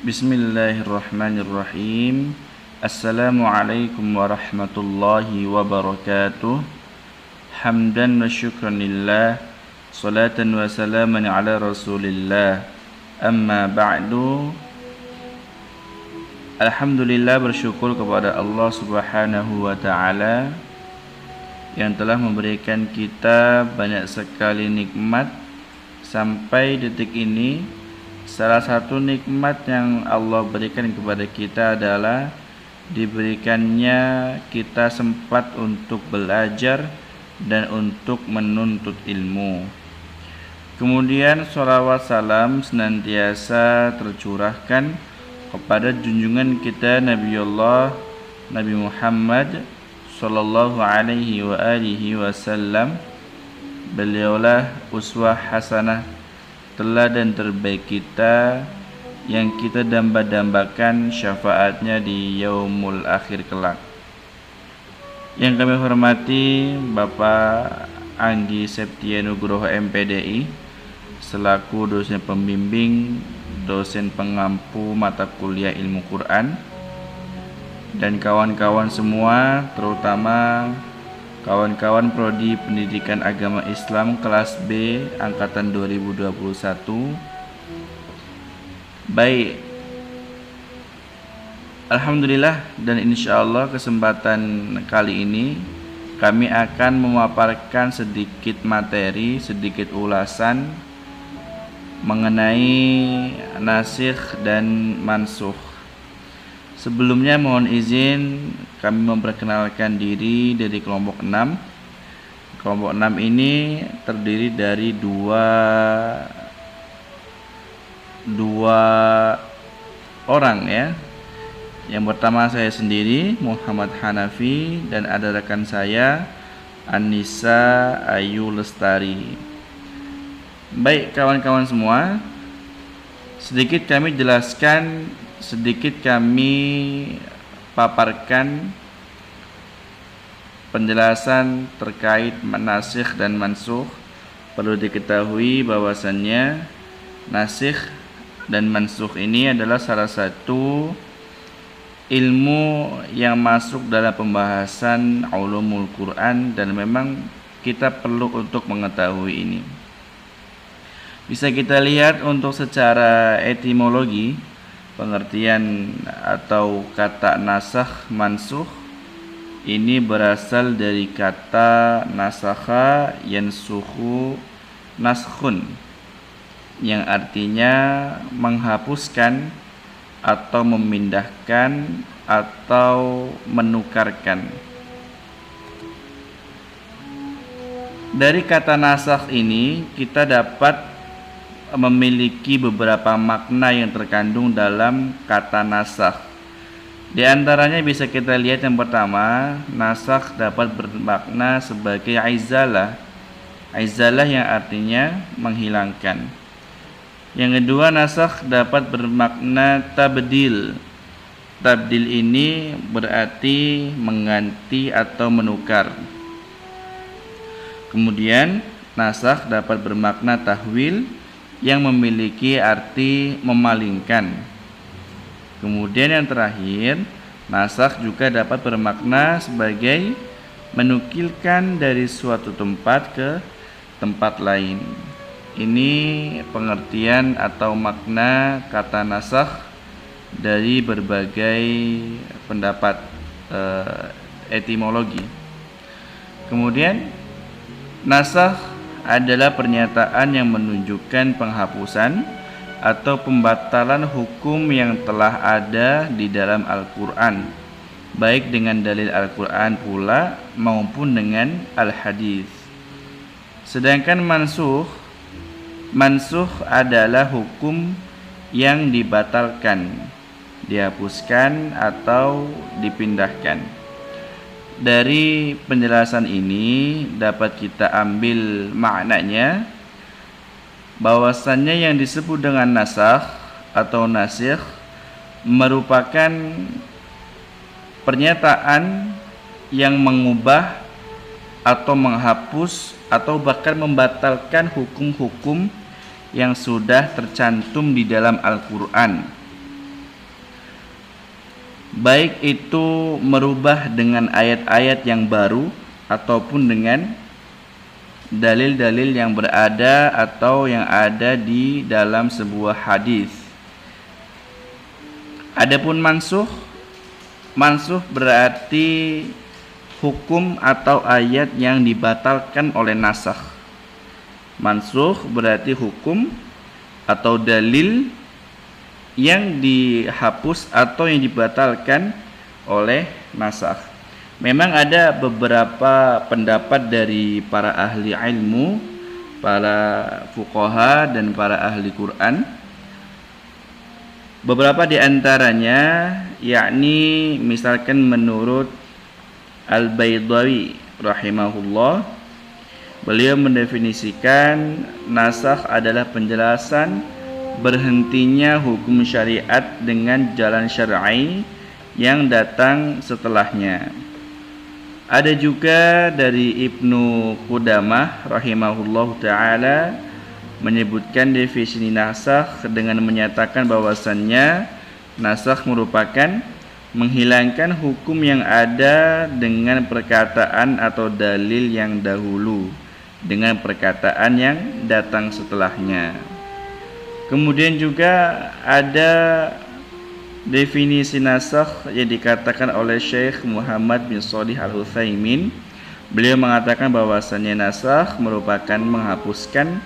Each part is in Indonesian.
Bismillahirrahmanirrahim. Assalamualaikum warahmatullahi wabarakatuh. Hamdan wa syukran lillah, salatan wa salaman ala rasulillah. Amma ba'du. Alhamdulillah, bersyukur kepada Allah subhanahu wa ta'ala yang telah memberikan kita banyak sekali nikmat sampai detik ini. Salah satu nikmat yang Allah berikan kepada kita adalah diberikannya kita sempat untuk belajar dan untuk menuntut ilmu. Kemudian sholawat salam senantiasa tercurahkan kepada junjungan kita Nabiullah Nabi Muhammad sallallahu alaihi wa alihi wasallam. Beliaulah uswah hasanah, teladan terbaik kita yang kita damba-dambakan syafaatnya di yaumul akhir kelak. Yang kami hormati Bapak Anggi Septia Nugroho MPDI selaku dosen pembimbing, dosen pengampu mata kuliah ilmu Quran, dan kawan-kawan semua, terutama kawan-kawan Prodi Pendidikan Agama Islam kelas B angkatan 2021. Baik, alhamdulillah, dan insyaallah kesempatan kali ini kami akan memaparkan sedikit materi, sedikit ulasan mengenai nasikh dan mansukh. Sebelumnya mohon izin kami memperkenalkan diri dari kelompok 6. Kelompok 6 ini terdiri dari dua orang ya. Yang pertama saya sendiri, Muhammad Hanafi, dan ada rekan saya Anissa Ayu Lestari. Baik kawan-kawan semua, sedikit kami paparkan penjelasan terkait nasikh dan mansukh. Perlu diketahui bahwasannya nasikh dan mansukh ini adalah salah satu ilmu yang masuk dalam pembahasan ulumul Quran, dan memang kita perlu untuk mengetahui ini. Bisa kita lihat untuk secara etimologi, pengertian atau kata nasakh mansukh ini berasal dari kata nasakha yansukhu naskhun, yang artinya menghapuskan atau memindahkan atau menukarkan. Dari kata nasakh ini kita dapat memiliki beberapa makna yang terkandung dalam kata nasakh. Di antaranya bisa kita lihat, yang pertama, nasakh dapat bermakna sebagai aizalah. Aizalah yang artinya menghilangkan. Yang kedua, nasakh dapat bermakna tabdil. Tabdil ini berarti mengganti atau menukar. Kemudian nasakh dapat bermakna tahwil yang memiliki arti memalingkan. Kemudian yang terakhir, nasakh juga dapat bermakna sebagai menukilkan dari suatu tempat ke tempat lain. Ini pengertian atau makna kata nasakh dari berbagai pendapat etimologi. Kemudian nasakh adalah pernyataan yang menunjukkan penghapusan atau pembatalan hukum yang telah ada di dalam Al-Quran, baik dengan dalil Al-Quran pula maupun dengan Al-Hadis. Sedangkan mansukh adalah hukum yang dibatalkan, dihapuskan atau dipindahkan. Dari penjelasan ini dapat kita ambil maknanya bahwasannya yang disebut dengan nasakh atau nasikh merupakan pernyataan yang mengubah atau menghapus atau bahkan membatalkan hukum-hukum yang sudah tercantum di dalam Al-Quran. baik itu merubah dengan ayat-ayat yang baru ataupun dengan dalil-dalil yang berada atau yang ada di dalam sebuah hadis. Adapun mansuh berarti hukum atau ayat yang dibatalkan oleh nasakh. Mansuh berarti hukum atau dalil yang dihapus atau yang dibatalkan oleh nasakh. Memang ada beberapa pendapat dari para ahli ilmu, para fuqaha dan para ahli Quran. Beberapa di antaranya yakni misalkan menurut Al-Baydawi rahimahullah, beliau mendefinisikan nasakh adalah penjelasan berhentinya hukum syariat dengan jalan syar'i yang datang setelahnya. Ada juga dari Ibnu Qudamah rahimahullah ta'ala menyebutkan definisi nasakh dengan menyatakan bahwasannya nasakh merupakan menghilangkan hukum yang ada dengan perkataan atau dalil yang dahulu dengan perkataan yang datang setelahnya. Kemudian juga ada definisi nasakh yang dikatakan oleh Syekh Muhammad bin Shalih Al-Utsaimin. Beliau mengatakan bahwasannya nasakh merupakan menghapuskan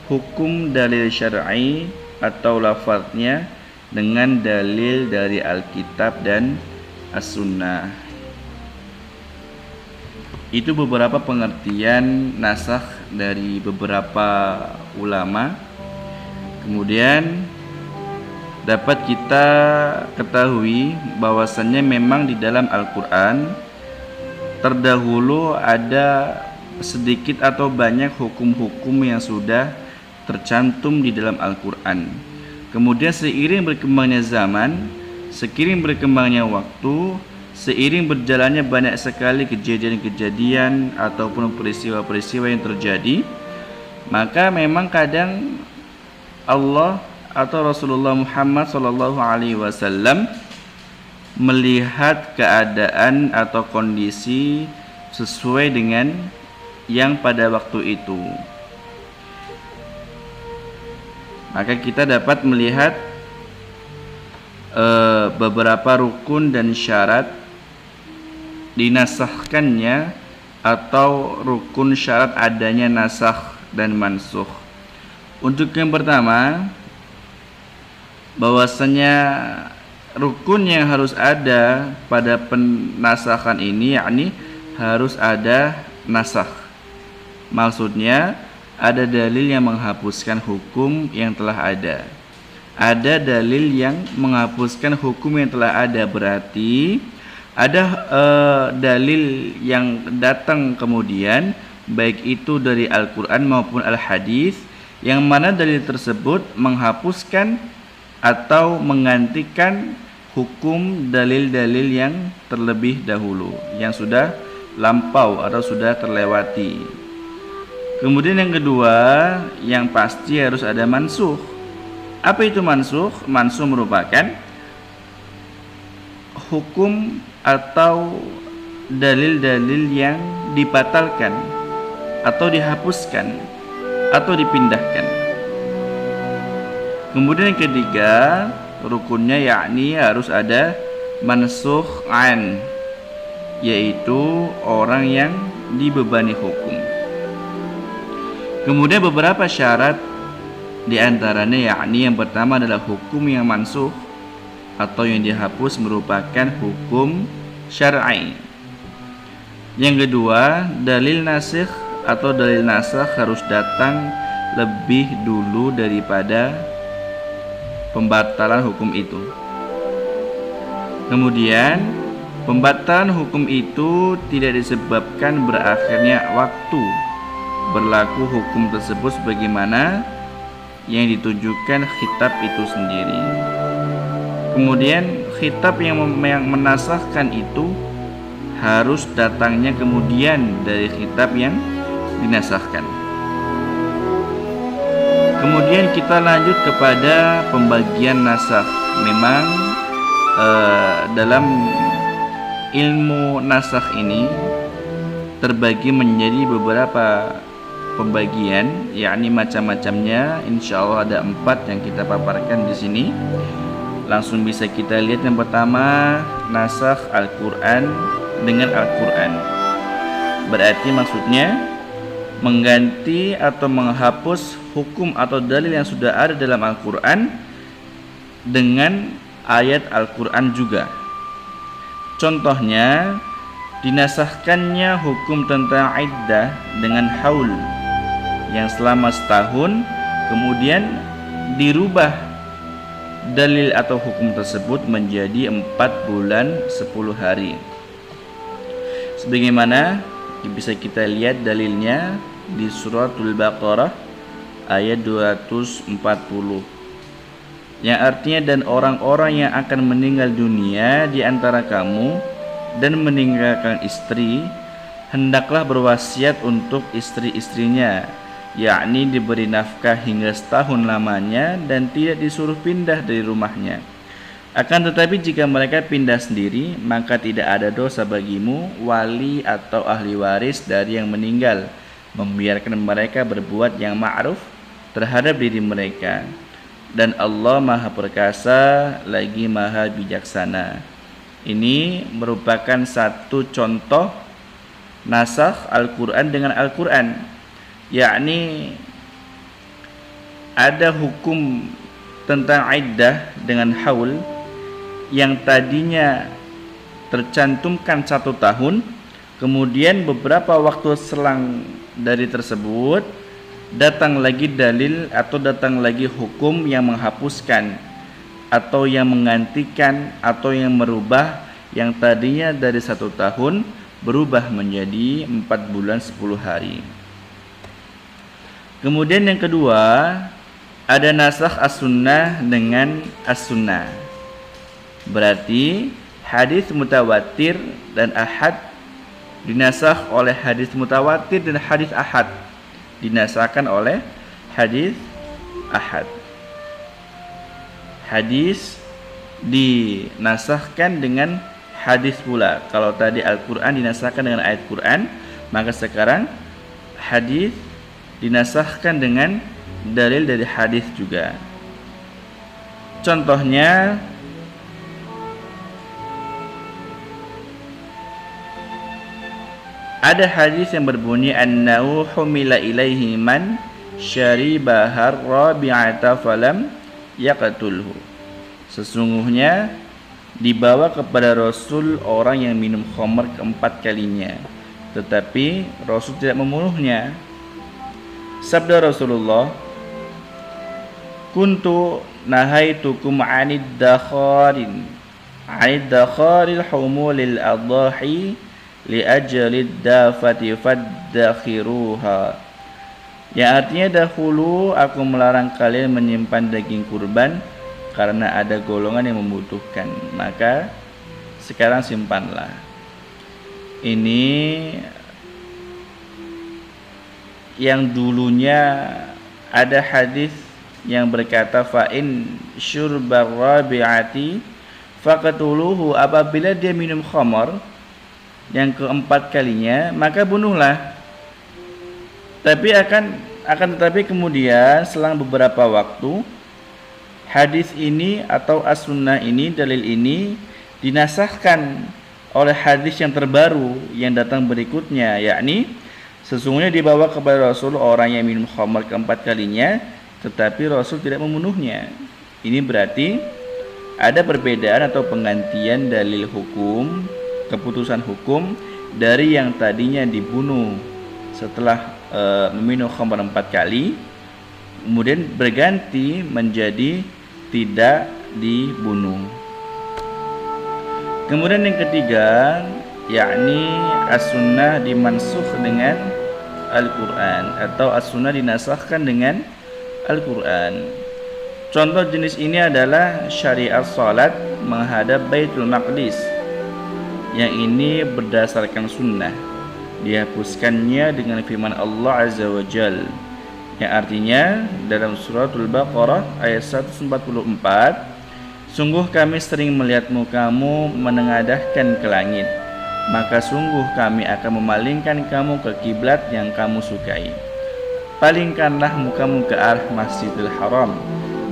hukum dalil syar'i atau lafaznya dengan dalil dari Alkitab dan As-Sunnah. Itu beberapa pengertian nasakh dari beberapa ulama. Kemudian dapat kita ketahui bahwasannya memang di dalam Al-Quran terdahulu ada sedikit atau banyak hukum-hukum yang sudah tercantum di dalam Al-Quran. Kemudian seiring berkembangnya zaman, seiring berkembangnya waktu, seiring berjalannya banyak sekali kejadian-kejadian ataupun peristiwa-peristiwa yang terjadi, maka memang kadang Allah atau Rasulullah Muhammad SAW melihat keadaan atau kondisi sesuai dengan yang pada waktu itu. Maka kita dapat melihat beberapa rukun dan syarat dinasahkannya atau rukun syarat adanya nasakh dan mansukh. Untuk yang pertama, bahwasanya rukun yang harus ada pada penasakhan ini yakni harus ada nasakh. Maksudnya ada dalil yang menghapuskan hukum yang telah ada. Ada dalil yang menghapuskan hukum yang telah ada, berarti ada dalil yang datang kemudian, baik itu dari Al-Quran maupun Al-Hadis, yang mana dalil tersebut menghapuskan atau menggantikan hukum dalil-dalil yang terlebih dahulu, yang sudah lampau atau sudah terlewati. Kemudian yang kedua, yang pasti harus ada mansukh. Apa itu mansukh? Mansukh merupakan hukum atau dalil-dalil yang dibatalkan atau dihapuskan atau dipindahkan. Kemudian yang ketiga, rukunnya yakni harus ada mansukh an, yaitu orang yang dibebani hukum. Kemudian beberapa syarat di antaranya yakni yang pertama adalah hukum yang mansukh atau yang dihapus merupakan hukum syar'i. Yang kedua, dalil nasikh atau dalil nasakh harus datang lebih dulu daripada pembatalan hukum itu. Kemudian, pembatalan hukum itu tidak disebabkan berakhirnya waktu berlaku hukum tersebut sebagaimana yang ditujukan khitab itu sendiri. Kemudian khitab yang menasahkan itu harus datangnya kemudian dari khitab yang dinasahkan. Kemudian kita lanjut kepada pembagian nasakh. Memang dalam ilmu nasakh ini terbagi menjadi beberapa pembagian, yakni macam-macamnya. Insya Allah ada 4 yang kita paparkan di sini. Langsung bisa kita lihat. Yang pertama, nasakh Al-Quran dengan Al-Quran. Berarti maksudnya mengganti atau menghapus hukum atau dalil yang sudah ada dalam Al-Quran dengan ayat Al-Quran juga. Contohnya, dinasahkannya hukum tentang iddah dengan haul yang selama setahun, kemudian dirubah dalil atau hukum tersebut menjadi 4 bulan 10 hari. Sebagaimana bisa kita lihat dalilnya di suratul Baqarah ayat 240, yang artinya, dan orang-orang yang akan meninggal dunia di antara kamu dan meninggalkan istri, hendaklah berwasiat untuk istri-istrinya, yakni diberi nafkah hingga setahun lamanya dan tidak disuruh pindah dari rumahnya. Akan tetapi jika mereka pindah sendiri, maka tidak ada dosa bagimu, wali atau ahli waris dari yang meninggal, membiarkan mereka berbuat yang ma'ruf terhadap diri mereka. Dan Allah Maha Perkasa lagi Maha Bijaksana. Ini merupakan satu contoh nasakh Al-Quran dengan Al-Quran, yakni ada hukum tentang iddah dengan haul yang tadinya tercantumkan 1 tahun, kemudian beberapa waktu selang dari tersebut datang lagi dalil atau datang lagi hukum yang menghapuskan atau yang menggantikan atau yang merubah yang tadinya dari 1 tahun berubah menjadi 4 bulan 10 hari. Kemudian yang kedua, ada nasakh as-sunnah dengan as-sunnah. Berarti hadis mutawatir dan ahad dinasakh oleh hadis mutawatir dan hadis ahad dinasahkan oleh hadis ahad. Hadis dinasahkan dengan hadis pula. Kalau tadi Al-Quran dinasahkan dengan ayat Quran, maka sekarang hadis dinasahkan dengan dalil dari hadis juga. Contohnya, ada hadis yang berbunyi annahu humila ilaihi man syaribahar rabi'ata falam yaqtulhu. Sesungguhnya dibawa kepada Rasul orang yang minum khamar keempat kalinya, tetapi Rasul tidak membunuhnya. Sabda Rasulullah, kuntu nahaitukum 'anid dakharil humulil adhahi li ajalid dafati faddakhiruha. Yang artinya, dahulu aku melarang kalian menyimpan daging kurban karena ada golongan yang membutuhkan, maka sekarang simpanlah. Ini yang dulunya ada hadis yang berkata fa'in syurbar rabi'ati faqatuluhu, apabila dia minum khamar yang keempat kalinya maka bunuhlah. Tapi tetapi kemudian selang beberapa waktu, hadis ini atau as-sunnah ini, dalil ini dinasahkan oleh hadis yang terbaru yang datang berikutnya, yakni sesungguhnya dibawa kepada Rasul orang yang minum khamar keempat kalinya, tetapi Rasul tidak membunuhnya. Ini berarti ada perbedaan atau penggantian dalil hukum, keputusan hukum dari yang tadinya dibunuh setelah meminum khamar 4 kali, kemudian berganti menjadi tidak dibunuh. Kemudian yang ketiga, yakni as-sunnah dimansukh dengan Al-Quran atau as-sunnah dinasahkan dengan Al-Quran. Contoh jenis ini adalah syariat salat menghadap Baitul Maqdis. Yang ini berdasarkan sunnah, dihapuskannya dengan firman Allah Azza wa Jal, yang artinya dalam suratul Baqarah ayat 144, Sungguh kami sering melihatmu kamu menengadahkan ke langit, maka sungguh kami akan memalingkan kamu ke kiblat yang kamu sukai. Palingkanlah mukamu ke arah Masjidil Haram,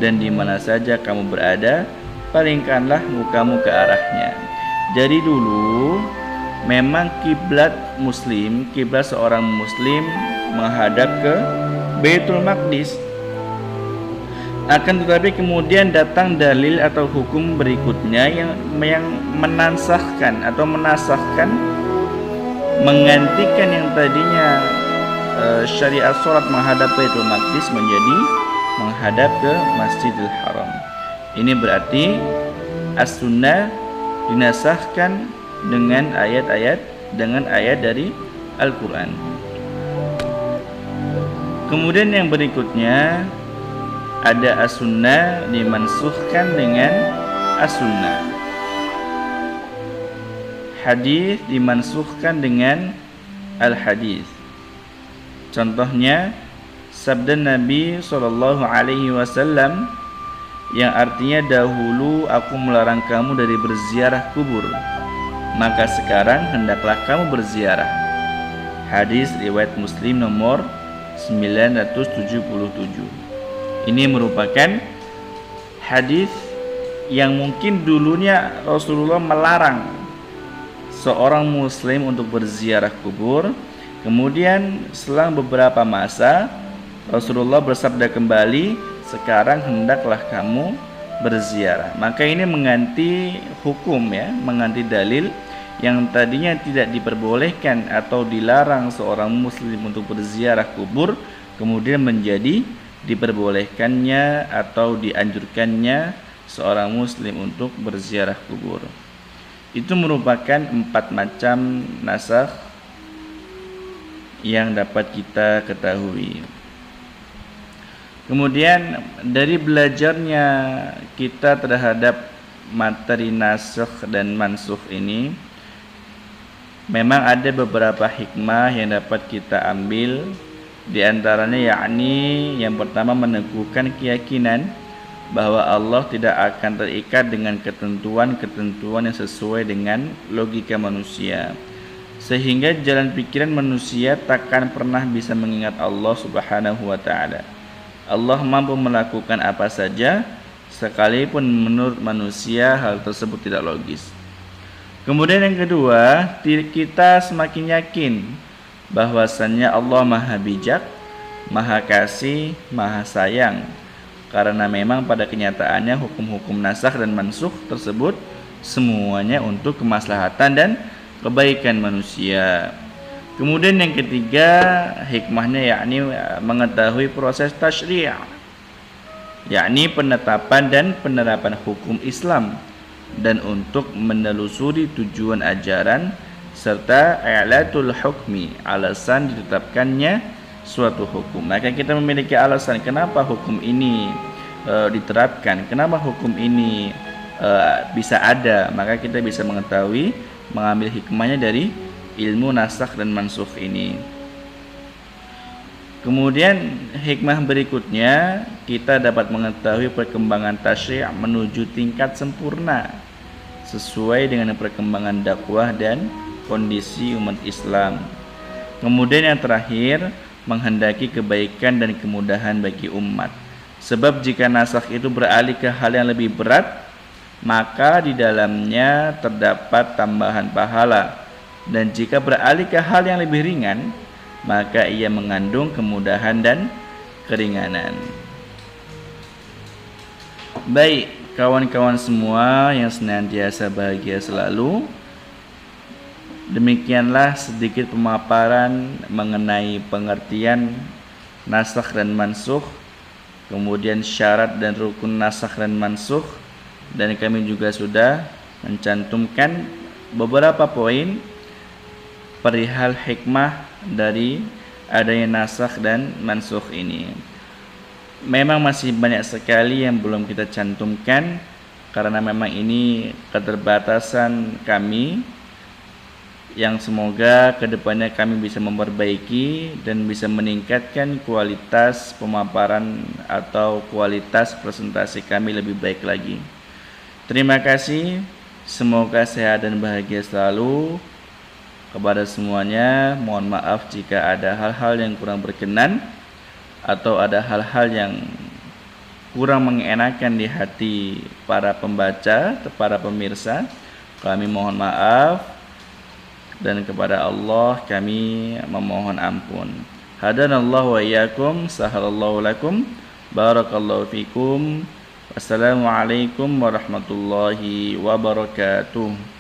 dan di mana saja kamu berada, palingkanlah mukamu ke arahnya. Jadi dulu memang kiblat muslim, kiblat seorang muslim menghadap ke Baitul Maqdis. Akan tetapi kemudian datang dalil atau hukum berikutnya yang menansahkan atau menasahkan, menggantikan yang tadinya syariat sholat menghadap Baitul Maqdis menjadi menghadap ke Masjidil Haram. Ini berarti as-sunnah dinasahkan dengan ayat dari Al-Quran. Kemudian yang berikutnya ada as-sunnah dimansuhkan dengan as-sunnah. Hadis dimansuhkan dengan al-hadis. Contohnya sabda Nabi SAW yang artinya, dahulu aku melarang kamu dari berziarah kubur, maka sekarang hendaklah kamu berziarah. Hadis riwayat Muslim nomor 977. Ini merupakan hadis yang mungkin dulunya Rasulullah melarang seorang muslim untuk berziarah kubur. Kemudian selang beberapa masa Rasulullah bersabda kembali, sekarang hendaklah kamu berziarah. Maka ini mengganti hukum, ya, mengganti dalil yang tadinya tidak diperbolehkan atau dilarang seorang muslim untuk berziarah kubur, kemudian menjadi diperbolehkannya atau dianjurkannya seorang muslim untuk berziarah kubur. Itu merupakan 4 macam nasakh yang dapat kita ketahui. Kemudian dari belajarnya kita terhadap materi nasakh dan mansukh ini, memang ada beberapa hikmah yang dapat kita ambil. Di antaranya yakni yang pertama, meneguhkan keyakinan bahwa Allah tidak akan terikat dengan ketentuan-ketentuan yang sesuai dengan logika manusia, sehingga jalan pikiran manusia takkan pernah bisa mengingat Allah Subhanahu wa taala. Allah mampu melakukan apa saja sekalipun menurut manusia hal tersebut tidak logis. Kemudian yang kedua, kita semakin yakin bahwasannya Allah Maha Bijak, Maha Kasih, Maha Sayang, karena memang pada kenyataannya hukum-hukum nasakh dan mansukh tersebut semuanya untuk kemaslahatan dan kebaikan manusia. Kemudian yang ketiga, hikmahnya yakni mengetahui proses tasyri', yakni penetapan dan penerapan hukum Islam, dan untuk menelusuri tujuan ajaran serta i'latul hukmi, alasan ditetapkannya suatu hukum. Maka kita memiliki alasan kenapa hukum ini diterapkan, kenapa hukum ini bisa ada, maka kita bisa mengetahui, mengambil hikmahnya dari ilmu nasakh dan mansukh ini. Kemudian hikmah berikutnya, kita dapat mengetahui perkembangan tasyri' menuju tingkat sempurna sesuai dengan perkembangan dakwah dan kondisi umat Islam. Kemudian yang terakhir, menghendaki kebaikan dan kemudahan bagi umat. Sebab jika nasakh itu beralih ke hal yang lebih berat, maka di dalamnya terdapat tambahan pahala, dan jika beralih ke hal yang lebih ringan, maka ia mengandung kemudahan dan keringanan. Baik, kawan-kawan semua yang senantiasa bahagia selalu, demikianlah sedikit pemaparan mengenai pengertian nasakh dan mansukh, kemudian syarat dan rukun nasakh dan mansukh, dan kami juga sudah mencantumkan beberapa poin perihal hikmah dari adanya nasakh dan mansukh ini. Memang masih banyak sekali yang belum kita cantumkan karena memang ini keterbatasan kami, yang semoga kedepannya kami bisa memperbaiki dan bisa meningkatkan kualitas pemaparan atau kualitas presentasi kami lebih baik lagi. Terima kasih. Semoga sehat dan bahagia selalu kepada semuanya. Mohon maaf jika ada hal-hal yang kurang berkenan atau ada hal-hal yang kurang mengenakan di hati para pembaca, para pemirsa. Kami mohon maaf, dan kepada Allah kami memohon ampun. Hadanallahu wa iyyakum, sahalallahu lakum, barakallahu fikum. Wassalamualaikum warahmatullahi wabarakatuh.